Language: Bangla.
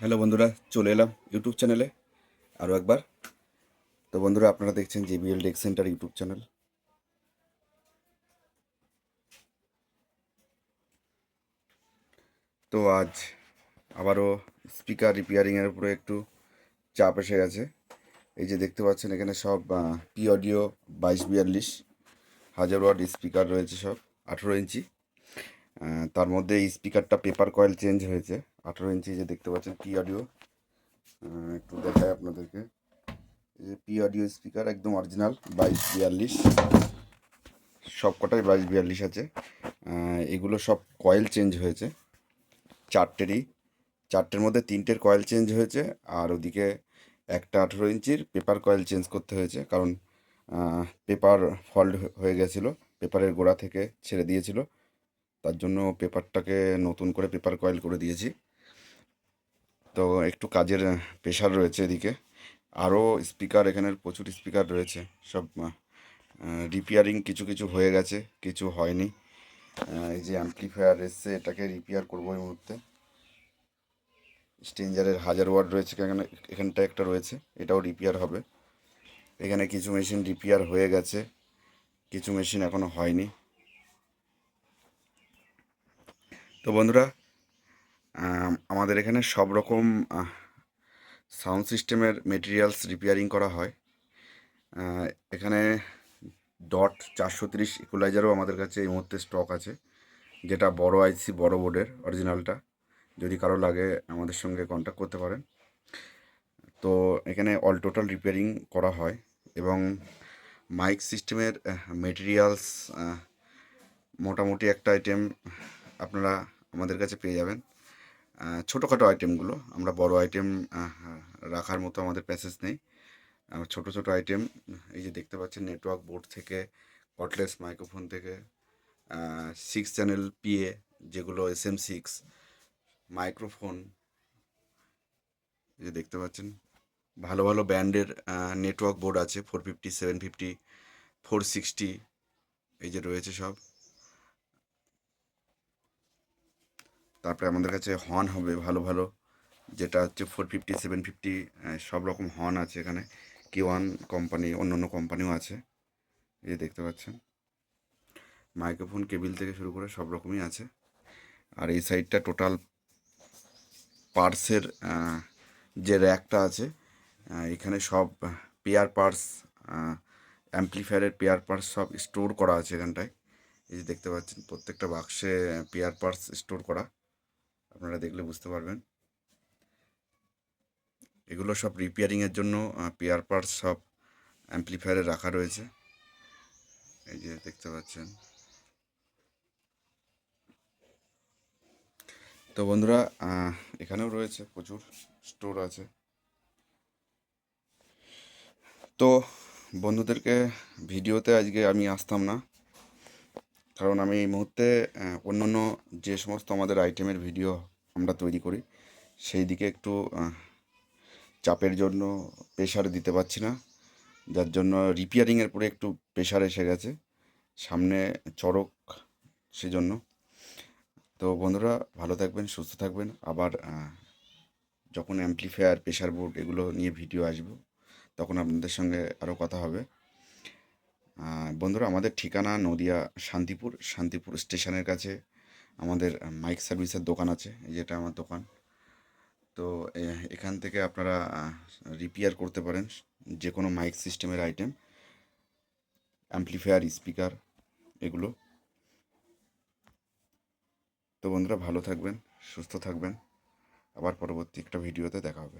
হ্যালো বন্ধুরা, চলে এলাম ইউটিউব চ্যানেলে আরও একবার। তো বন্ধুরা, আপনারা দেখছেন JBL deck centre YouTube channel. তো আজ আবারও স্পিকার রিপেয়ারিংয়ের উপরে একটু চাপ এসে গেছে। এই যে দেখতে পাচ্ছেন এখানে সব পি অডিও 2242 1000 ওয়াট স্পিকার রয়েছে, সব 18 ইঞ্চি। তার মধ্যে এই স্পিকারটা পেপার কয়েল চেঞ্জ হয়েছে। 18 ইঞ্চি যে দেখতে পাচ্ছেন পি অডিও, একটু দেখায় আপনাদেরকে। এই যে পি অডিও স্পিকার একদম অরিজিনাল 2242, সব কটাই 2242 আছে। এগুলো সব কয়েল চেঞ্জ হয়েছে চারটের মধ্যে তিনটের কয়েল চেঞ্জ হয়েছে। আর ওদিকে একটা 18 ইঞ্চির পেপার কয়েল চেঞ্জ করতে হয়েছে, কারণ পেপার ফল্ট হয়ে গেছিলো, পেপারের গোড়া থেকে ছেড়ে দিয়েছিল। তার জন্য পেপারটাকে নতুন করে পেপার কয়েল করে দিয়েছি। তো একটু কাজের প্রেশার রয়েছে এদিকে। আরও স্পিকার, এখানের প্রচুর স্পিকার রয়েছে, সব রিপেয়ারিং কিছু কিছু হয়ে গেছে, কিছু হয়নি। এই যে অ্যাম্পলিফায়ার এসছে, এটাকে রিপেয়ার করবো এই মুহূর্তে। স্ট্রেঞ্জারের 1000 ওয়াট রয়েছে, এখানটা একটা রয়েছে, এটাও রিপেয়ার হবে। এখানে কিছু মেশিন রিপেয়ার হয়ে গেছে, কিছু মেশিন এখনো হয়নি। তো বন্ধুরা, আমাদের এখানে সব রকম সাউন্ড সিস্টেমের মেটেরিয়ালস রিপেয়ারিং করা হয়। এখানে ডট 430 ইকুলাইজারও আমাদের কাছে এই মুহূর্তে স্টক আছে, যেটা বড় আইসি, বড় বোর্ডের অরিজিনালটা। যদি কারো লাগে আমাদের সঙ্গে কন্ট্যাক্ট করতে পারেন। তো এখানে অল টোটাল রিপেয়ারিং করা হয়। এবং মাইক সিস্টেমের মেটেরিয়ালস মোটামুটি একটা আইটেম আপনারা আমাদের কাছে পেয়ে যাবেন। ছোটোখাটো আইটেমগুলো, আমরা বড় আইটেম রাখার মতো আমাদের প্যাসেজ নেই। ছোট ছোট আইটেম, এই যে দেখতে পাচ্ছেন, নেটওয়ার্ক বোর্ড থেকে, কর্ডলেস মাইক্রোফোন থেকে, 6 চ্যানেল PA যেগুলো SM6 মাইক্রোফোন, এই যে দেখতে পাচ্ছেন, ভালো ভালো ব্র্যান্ডের নেটওয়ার্ক বোর্ড আছে, 450, 750, 460, এই যে রয়েছে সব। তারপরে আমাদের কাছে হর্ন হবে ভালো ভালো, যেটা হচ্ছে 450, 750, সব রকম হর্ন আছে এখানে। K1 কোম্পানি, অন্য অন্য কোম্পানিও আছে, এই যে দেখতে পাচ্ছেন। মাইক্রোফোন কেবিল থেকে শুরু করে সব রকমই আছে। আর এই সাইডটা টোটাল পার্টসের যে র্যাকটা আছে, এখানে সব পেয়ার পার্টস, অ্যাম্পলিফায়ারের পেয়ার পার্টস সব স্টোর করা আছে এখানটায়। এই যে দেখতে পাচ্ছেন, প্রত্যেকটা বাক্সে পেয়ার পার্টস স্টোর করা, আপনারা দেখলে বুঝতে পারবেন। এগুলো সব রিপেয়ারিংয়ের জন্য পেয়ার পার্টস সব অ্যাম্পলিফায়ারে রাখা রয়েছে, এই যে দেখতে পাচ্ছেন। তো বন্ধুরা, এখানেও রয়েছে প্রচুর স্টোর আছে। তো বন্ধুদেরকে ভিডিওতে আজকে আমি আসতাম না, কারণ আমি এই মুহূর্তে অন্য অন্য যে সমস্ত আমাদের আইটেমের ভিডিও আমরা তৈরি করি, সেই দিকে একটু চাপের জন্য প্রেশার দিতে পারছি না, যার জন্য রিপেয়ারিংয়ের পরে একটু প্রেশার এসে গেছে সামনে, চড়ক, সেজন্য। তো বন্ধুরা, ভালো থাকবেন, সুস্থ থাকবেন। আবার যখন অ্যাম্পলিফায়ার, প্রেশার বোর্ড এগুলো নিয়ে ভিডিও আসবো, তখন আপনাদের সঙ্গে আরও কথা হবে। বন্ধুরা, আমাদের ঠিকানা নদিয়া শান্তিপুর স্টেশনের কাছে আমাদের মাইক সার্ভিসের দোকান আছে, যেটা আমার দোকান। তো এখান থেকে আপনারা রিপেয়ার করতে পারেন যে কোনো মাইক সিস্টেমের আইটেম, অ্যাম্পলিফায়ার, স্পিকার, এগুলো। তো বন্ধুরা, ভালো থাকবেন, সুস্থ থাকবেন। আবার পরবর্তী একটা ভিডিওতে দেখা হবে।